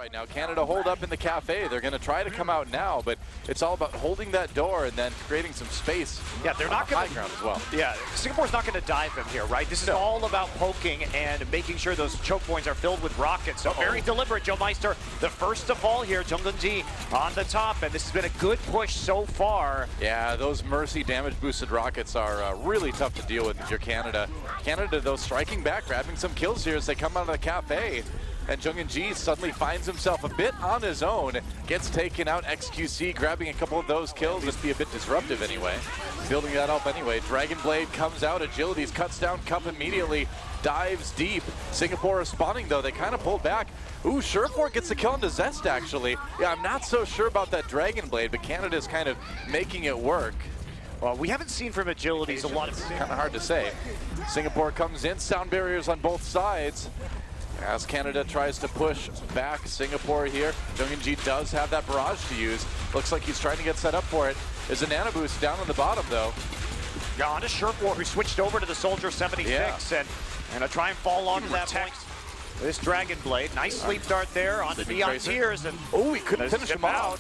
right now. Canada hold up in the cafe. They're going to try to come out now, but it's all about holding that door and then creating some space. Yeah, they're not going to high ground as well. Yeah, Singapore's not going to dive them here, right? This is all about poking and making sure those choke points are filled with rockets. So very deliberate. Joe Meister, the first to fall here. Genji on the top, and this has been a good push so far. Yeah, those Mercy damage boosted rockets are really tough to deal with if you're Canada. Canada, though, striking back, grabbing some kills here as they come out of the cafe. And Genji suddenly finds himself a bit on his own, gets taken out. XQC grabbing a couple of those kills, just be a bit disruptive anyway. Building that up anyway. Dragon Blade comes out, Agilities cuts down Cup immediately, dives deep. Singapore responding though, they kind of pulled back. Ooh, Surefour gets a kill into Zest actually. Yeah, I'm not so sure about that Dragon Blade, but Canada's kind of making it work. Well, we haven't seen from Agilities a lot of... Kind of hard to say. Singapore comes in, sound barriers on both sides. As Canada tries to push back Singapore here, Genji does have that barrage to use. Looks like he's trying to get set up for it. There's a nano boost down on the bottom though. Yeah, on to Surefour, who switched over to the Soldier 76 and gonna try and fall onto that point. This Dragon Blade, nice sleep dart there on the Neon Tears, and he couldn't finish him out.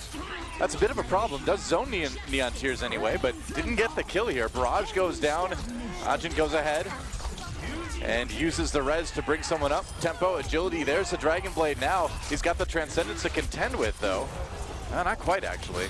That's a bit of a problem. Does zone Neon Tears anyway, but didn't get the kill here. Barrage goes down, Ajin goes ahead and uses the res to bring someone up. Tempo, agility, there's the Dragon Blade now. He's got the Transcendence to contend with though. Not quite actually.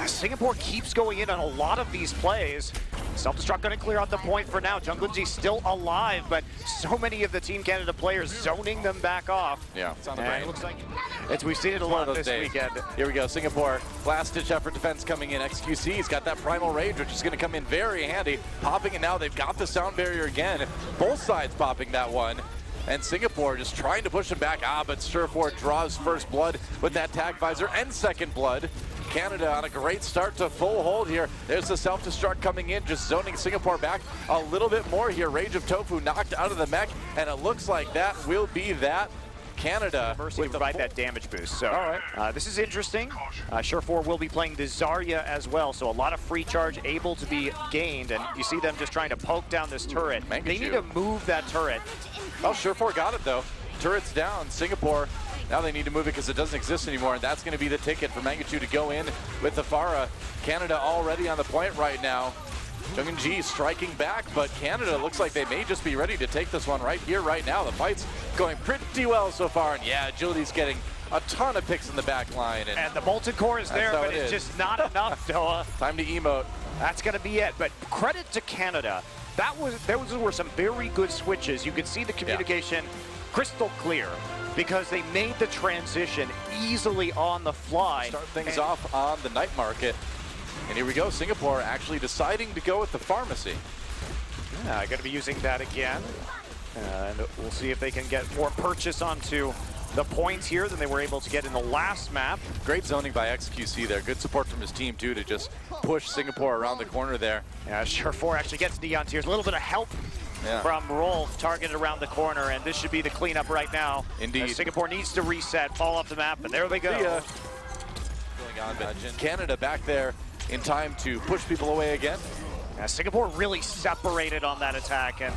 Singapore keeps going in on a lot of these plays. Self-destruct going to clear out the point for now. Genji still alive, but so many of the Team Canada players zoning them back off. Yeah, it's on the brain. brain. It looks like we've seen it a lot this weekend. Here we go, Singapore, last-ditch effort defense coming in. XQC's got that Primal Rage, which is going to come in very handy. Popping it now, they've got the sound barrier again. Both sides popping that one. And Singapore just trying to push him back. But Surefour draws first blood with that tag visor and second blood. Canada on a great start to full hold here. There's the self-destruct coming in, just zoning Singapore back a little bit more here. Rage of Tofu knocked out of the mech, and it looks like that will be that. Canada Mercy with provide that damage boost. So this is interesting. Surefour will be playing the Zarya as well, so a lot of free charge able to be gained, and you see them just trying to poke down this turret. They need to move that turret. Oh, Surefour got it though. Turret's down. Singapore, now they need to move it because it doesn't exist anymore, and that's going to be the ticket for Mangachu to go in with the Pharah. Canada already on the point right now. Genji striking back, but Canada looks like they may just be ready to take this one right here, right now. The fight's going pretty well so far, and yeah, Agility's getting a ton of picks in the back line. And the Molten Core is there, but it's just not enough, Doa. Time to emote. That's going to be it, but credit to Canada. Those were some very good switches. You could see the communication crystal clear because they made the transition easily on the fly. Start things off on the night market. And here we go, Singapore actually deciding to go with the pharmacy. Yeah, going to be using that again. And we'll see if they can get more purchase onto the points here than they were able to get in the last map. Great zoning by XQC there. Good support from his team too to just push Singapore around the corner there. Yeah, Surefour actually gets Neon Tears. A little bit of help from Rolf, targeted around the corner, and this should be the cleanup right now. Indeed. Singapore needs to reset, fall off the map, and there they go. Going on, but Canada back there in time to push people away again. Yeah, Singapore really separated on that attack, and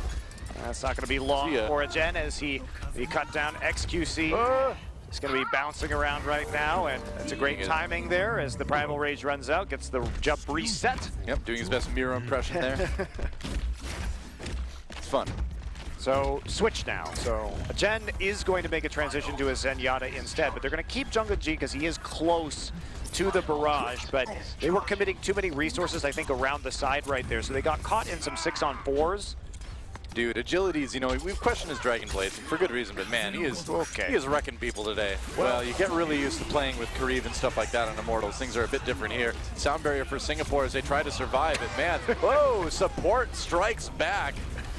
that's not going to be long for Agen as he cut down XQC. He's going to be bouncing around right now, and it's a great timing there as the Primal Rage runs out, gets the jump reset. Yep, doing his best mirror impression there. It's fun. So, switch now. So, Agen is going to make a transition to a Zenyatta instead, but they're going to keep Genji because he is close to the barrage, but they were committing too many resources, I think, around the side right there. So they got caught in some 6-on-4s. Dude, Agilities, you know, we've questioned his Dragon Blades for good reason, but man, he is wrecking people today. Well, you get really used to playing with Kareev and stuff like that on Immortals. Things are a bit different here. Sound barrier for Singapore as they try to survive it. Man, whoa, support strikes back.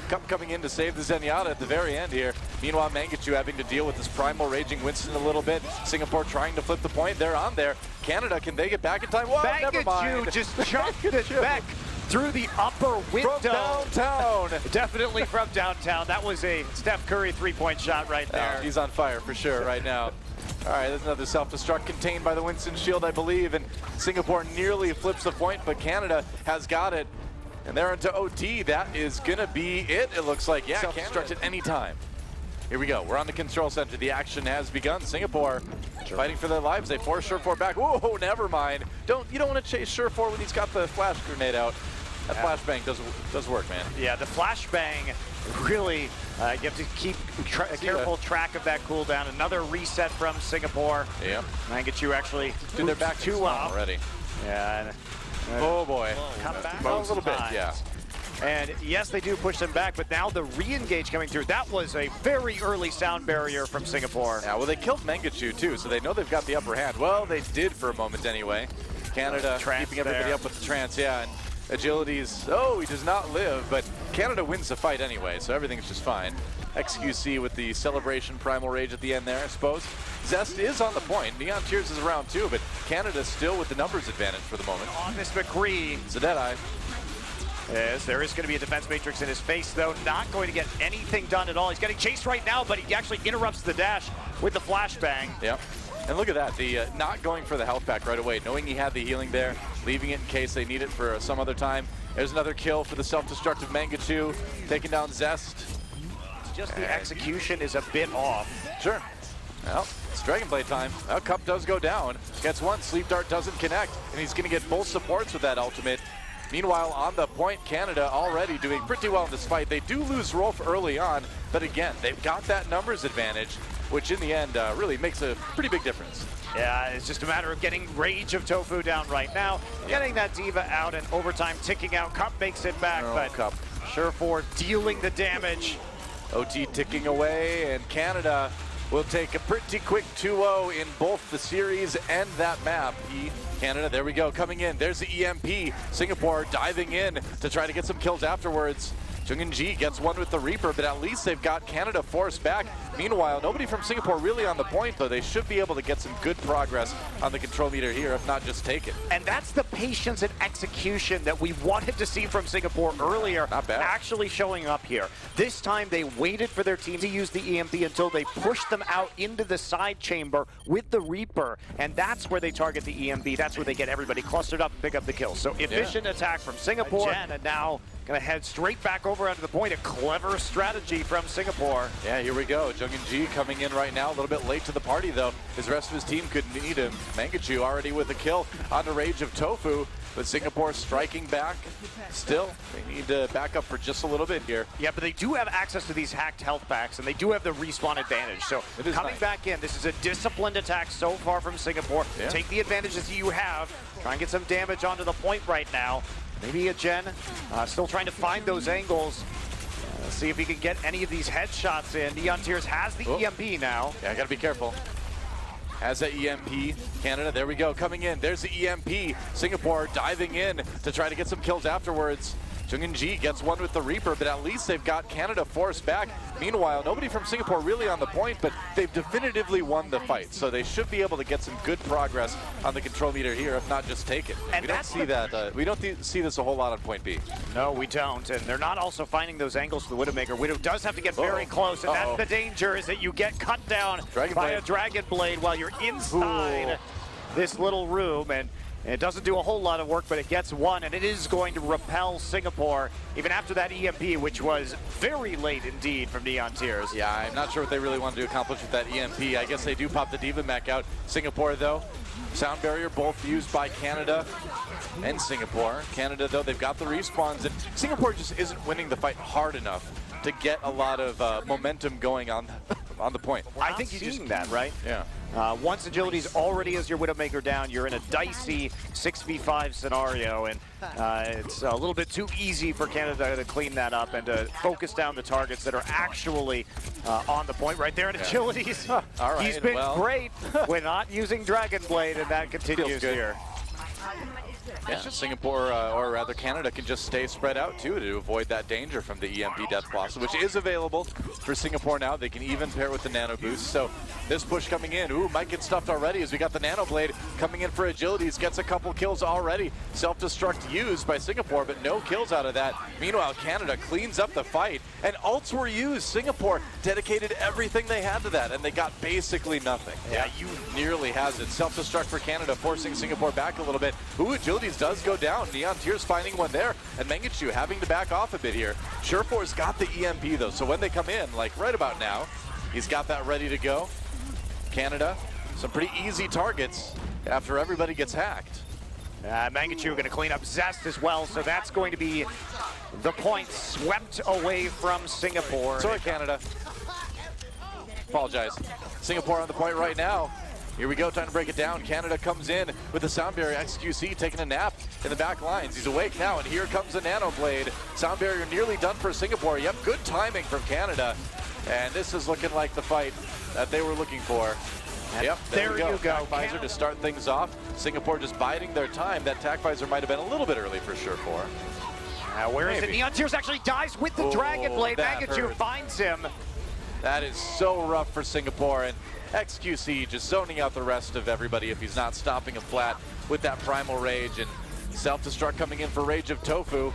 Cup coming in to save the Zenyatta at the very end here. Meanwhile, Mangachu having to deal with this Primal Raging Winston a little bit. Singapore trying to flip the point. They're on there. Canada, can they get back in time? Whoa, never mind. Mangachu just chucked it back through the upper window. From downtown. Definitely from downtown. That was a Steph Curry three-point shot right there. He's on fire for sure right now. All right, there's another self-destruct contained by the Winston shield, I believe, and Singapore nearly flips the point, but Canada has got it. And they're into OT. That is going to be it, it looks like. Yeah, self-destruct at any time. Here we go. We're on the control center. The action has begun. Singapore fighting for their lives. They force Surefour back. Whoa, never mind. You don't want to chase Surefour when he's got the flash grenade out. That flashbang does work, man. Yeah, the flashbang really, you have to keep careful track of that cooldown. Another reset from Singapore. Yep. Mangachu actually Dude, they're back to up already. Yeah. Oh boy. Come back a little bit, yeah. And yes, they do push them back, but now the re-engage coming through. That was a very early sound barrier from Singapore. Yeah, well, they killed Mangachu too, so they know they've got the upper hand. Well, they did for a moment anyway. Canada keeping everybody up with the trance, yeah. And Agilities, oh, he does not live, but Canada wins the fight anyway, so everything's just fine. XQC with the celebration primal rage at the end there, I suppose. Zest is on the point. Neon Tears is around too, but Canada still with the numbers advantage for the moment. On this McCree. It's a Deadeye. Yes, there is going to be a defense matrix in his face, though. Not going to get anything done at all. He's getting chased right now, but he actually interrupts the dash with the flashbang. Yep. And look at that, the not going for the health pack right away, knowing he had the healing there, leaving it in case they need it for some other time. There's another kill for the self-destructive Mangachu, taking down Zest. Just the execution is a bit off. Sure. Well, it's Dragon Blade time. Well, Cup does go down. Gets one, Sleep Dart doesn't connect, and he's going to get full supports with that ultimate. Meanwhile, on the point, Canada already doing pretty well in this fight. They do lose Rolf early on, but again, they've got that numbers advantage, which in the end really makes a pretty big difference. Yeah, it's just a matter of getting Rage of Tofu down right now, getting that Diva out, and overtime ticking out. Cup makes it back, but Cup. Surefour dealing the damage. OT ticking away, and Canada will take a pretty quick 2-0 in both the series and that map. Canada, there we go, coming in. There's the EMP. Singapore diving in to try to get some kills afterwards. Genji gets one with the Reaper, but at least they've got Canada forced back. Meanwhile, nobody from Singapore really on the point, though. They should be able to get some good progress on the control meter here, if not just take it. And that's the patience and execution that we wanted to see from Singapore earlier. Not bad. Actually showing up here. This time they waited for their team to use the EMP until they pushed them out into the side chamber with the Reaper. And that's where they target the EMP. That's where they get everybody clustered up and pick up the kills. So efficient attack from Singapore. And now gonna head straight back over onto the point. A clever strategy from Singapore. Yeah, here we go. Genji coming in right now, a little bit late to the party though. His rest of his team could need him. Mangachu already with a kill on the Rage of Tofu, but Singapore striking back. Still, they need to back up for just a little bit here. Yeah, but they do have access to these hacked health packs, and they do have the respawn advantage. So coming back in, this is a disciplined attack so far from Singapore. Yeah. Take the advantages you have. Try and get some damage onto the point right now. Maybe a Gen still trying to find those angles. Let's see if he can get any of these headshots in. Neon Tears has the EMP now. Yeah, I gotta be careful. Has that EMP. Canada, there we go, coming in. There's the EMP. Singapore diving in to try to get some kills afterwards. Genji gets one with the Reaper, but at least they've got Canada forced back. Meanwhile, nobody from Singapore really on the point, but they've definitively won the fight, so they should be able to get some good progress on the control meter here, if not just take it. And we don't see that. We don't see this a whole lot on point B. No, we don't, and they're not also finding those angles for the Widowmaker. Widow does have to get very close, and that's the danger, is that you get cut down by a Dragon Blade while you're inside this little room, and it doesn't do a whole lot of work, but it gets one, and it is going to repel Singapore, even after that EMP, which was very late indeed from Neon Tears. Yeah, I'm not sure what they really wanted to accomplish with that EMP. I guess they do pop the Diva Mech out. Singapore, though, sound barrier both used by Canada and Singapore. Canada, though, they've got the respawns, and Singapore just isn't winning the fight hard enough to get a lot of momentum going on the point. I think you're seeing that, right? Yeah. Once Agilities already has your Widowmaker down, you're in a dicey 6v5 scenario, and it's a little bit too easy for Canada to clean that up and to focus down the targets that are actually on the point right there. And Agilities, all right, he's been great with not using Dragon Blade, and that continues here. Yeah, Singapore, or rather Canada, can just stay spread out too to avoid that danger from the EMP Death Blossom, which is available for Singapore now. They can even pair with the Nano Boost. So this push coming in, might get stuffed already as we got the Nano Blade coming in for Agilities. Gets a couple kills already. Self-destruct used by Singapore, but no kills out of that. Meanwhile, Canada cleans up the fight, and ults were used. Singapore dedicated everything they had to that, and they got basically nothing. Yeah, you nearly has it. Self-destruct for Canada, forcing Singapore back a little bit. Agilities does go down. Neon Tears finding one there, and Mangachu having to back off a bit here. Surefour's got the EMP though, so when they come in, like right about now, He's got that ready to go. Canada, some pretty easy targets after everybody gets hacked. Mangachu going to clean up Zest as well, so that's going to be the point swept away from Singapore. Sorry, Canada. Apologize. Singapore on the point right now. Here we go, time to break it down. Canada comes in with the sound barrier. XQC taking a nap in the back lines. He's awake now, and here comes the Nano Blade. Sound barrier nearly done for Singapore. Yep, good timing from Canada. And this is looking like the fight that they were looking for. And yep, there you go. Tac Visor to start things off. Singapore just biding their time. That Tac Visor might have been a little bit early for Surefour. Where is it? Neon Tears actually dies with the Dragon Blade. Mangachu finds him. That is so rough for Singapore, and XQC just zoning out the rest of everybody if he's not stopping him flat with that Primal Rage, and self-destruct coming in for Rage of Tofu.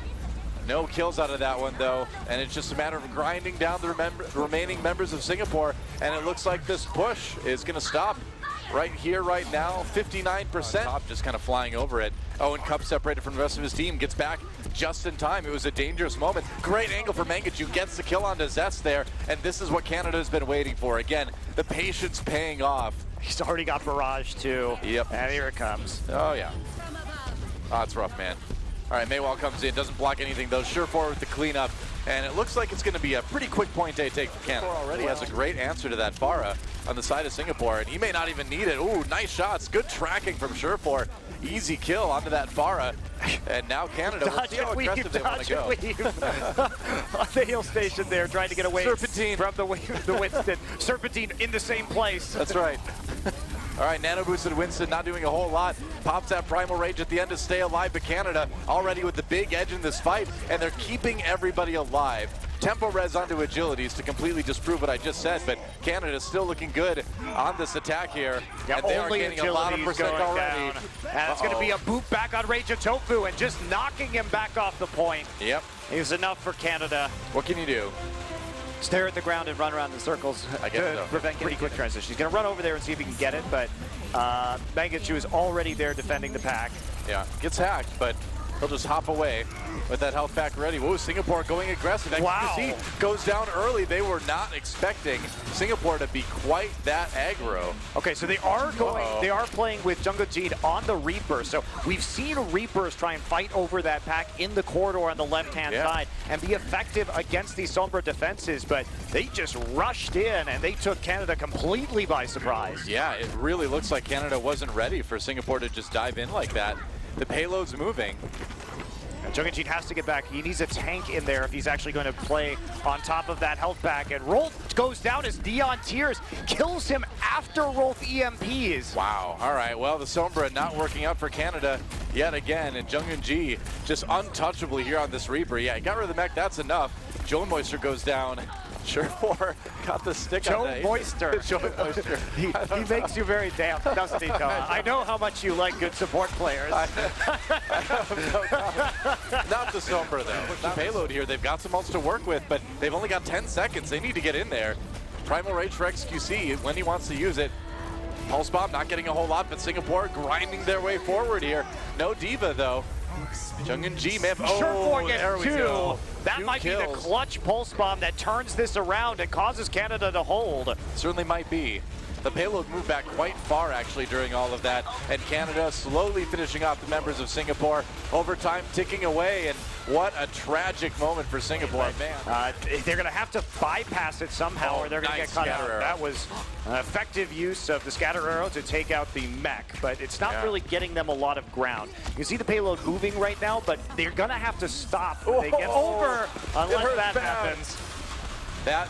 No kills out of that one though, and it's just a matter of grinding down the remaining members of Singapore, and it looks like this push is going to stop right here, right now. 59%. Top just kind of flying over it. Oh, and Cup separated from the rest of his team, gets back just in time. It was a dangerous moment. Great angle for Mangachu, gets the kill onto Zest there, and this is what Canada's been waiting for. Again, the patience paying off. He's already got Barrage too. Yep. And here it comes. Oh yeah. Oh, it's rough, man. All right, Maywall comes in, doesn't block anything though. Surefour with the cleanup, and it looks like it's going to be a pretty quick point A take for Canada. Already has a great answer to that Pharah on the side of Singapore, and he may not even need it. Ooh, nice shots, good tracking from Surefour. Easy kill onto that Pharah, and now Canada, we'll see how aggressive they want to go. On the hill station there, trying to get away Serpentine from the Winston. Serpentine in the same place. That's right. All right, nano boosted Winston not doing a whole lot. Pops that Primal Rage at the end to stay alive, but Canada already with the big edge in this fight, and they're keeping everybody alive. Tempo res onto Agilities to completely disprove what I just said, but Canada's still looking good on this attack here. Yeah, and they are gaining a lot of percent already. And it's going to be a boot back on Rage of Tofu, and just knocking him back off the point. Yep. Is enough for Canada. What can you do? Stare at the ground and run around in circles to prevent pretty quick transition. He's going to run over there and see if he can get it, but Mangachu is already there defending the pack. Yeah, gets hacked, but he'll just hop away with that health pack ready. Whoa, Singapore going aggressive. Wow. XQC goes down early. They were not expecting Singapore to be quite that aggro. Okay, so they are going, they are playing with Jungle Jean on the Reaper. So we've seen Reapers try and fight over that pack in the corridor on the left-hand side and be effective against these Sombra defenses, but they just rushed in and they took Canada completely by surprise. Yeah, it really looks like Canada wasn't ready for Singapore to just dive in like that. The payload's moving. Jungle Jean has to get back. He needs a tank in there if he's actually going to play on top of that health pack. And Rolf goes down as Neon Tears kills him after Rolf EMPs. Wow. All right. Well, the Sombra not working out for Canada yet again. And Jungenji just untouchable here on this Reaper. Yeah, he got rid of the mech. That's enough. Joe Moisture goes down. Surefour got the stick on that. Joe Moisture. He makes you very damp, doesn't he, Toa? I know how much you like good support players. I have no comment. Not the Sombra, though. The payload here, they've got some ults to work with, but they've only got 10 seconds. They need to get in there. Primal Rage for XQC when he wants to use it. Pulse Bomb not getting a whole lot, but Singapore grinding their way forward here. No Diva, though. Jungenji may have... Surefour there we gets go. That Two might kills. be the clutch Pulse Bomb that turns this around and causes Canada to hold. Certainly might be. The payload moved back quite far, actually, during all of that. And Canada slowly finishing off the members of Singapore. Overtime ticking away, and what a tragic moment for Singapore. Man. They're going to have to bypass it somehow, or they're going to get cut out. That was an effective use of the scatter arrow to take out the mech, but it's not really getting them a lot of ground. You see the payload moving right now, but they're going to have to stop when they get over, unless that happens. That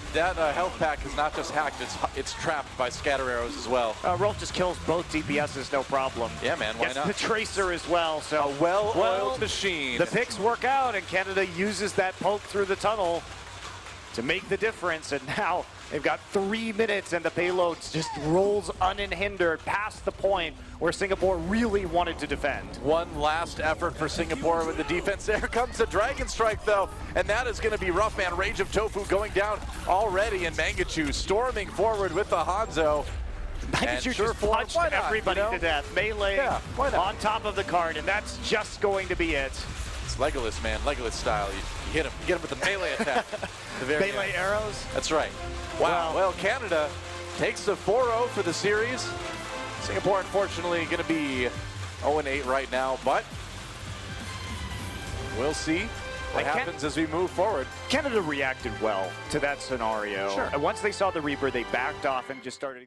health pack is not just hacked, it's trapped by scatter arrows as well. Rolf just kills both DPSs, no problem. Yeah, man, why Gets not? the Tracer as well. So a well-oiled machine. The picks work out, and Canada uses that poke through the tunnel to make the difference, and now they've got 3 minutes, and the payload just rolls unhindered past the point where Singapore really wanted to defend. One last effort for Singapore with the defense. There comes the Dragon Strike, though, and that is going to be rough, man. Rage of Tofu going down already, and Mangachu storming forward with the Hanzo. Mangachu just punched everybody to death. Melee on top of the card, and that's just going to be it. It's Legolas, man. Legolas style. You hit him. You get him with the melee attack. The very Melee end. arrows? That's right. Wow. Well, Canada takes the 4-0 for the series. Singapore, unfortunately, going to be 0-8 right now, but we'll see what happens as we move forward. Canada reacted well to that scenario. Sure. And once they saw the Reaper, they backed off and just started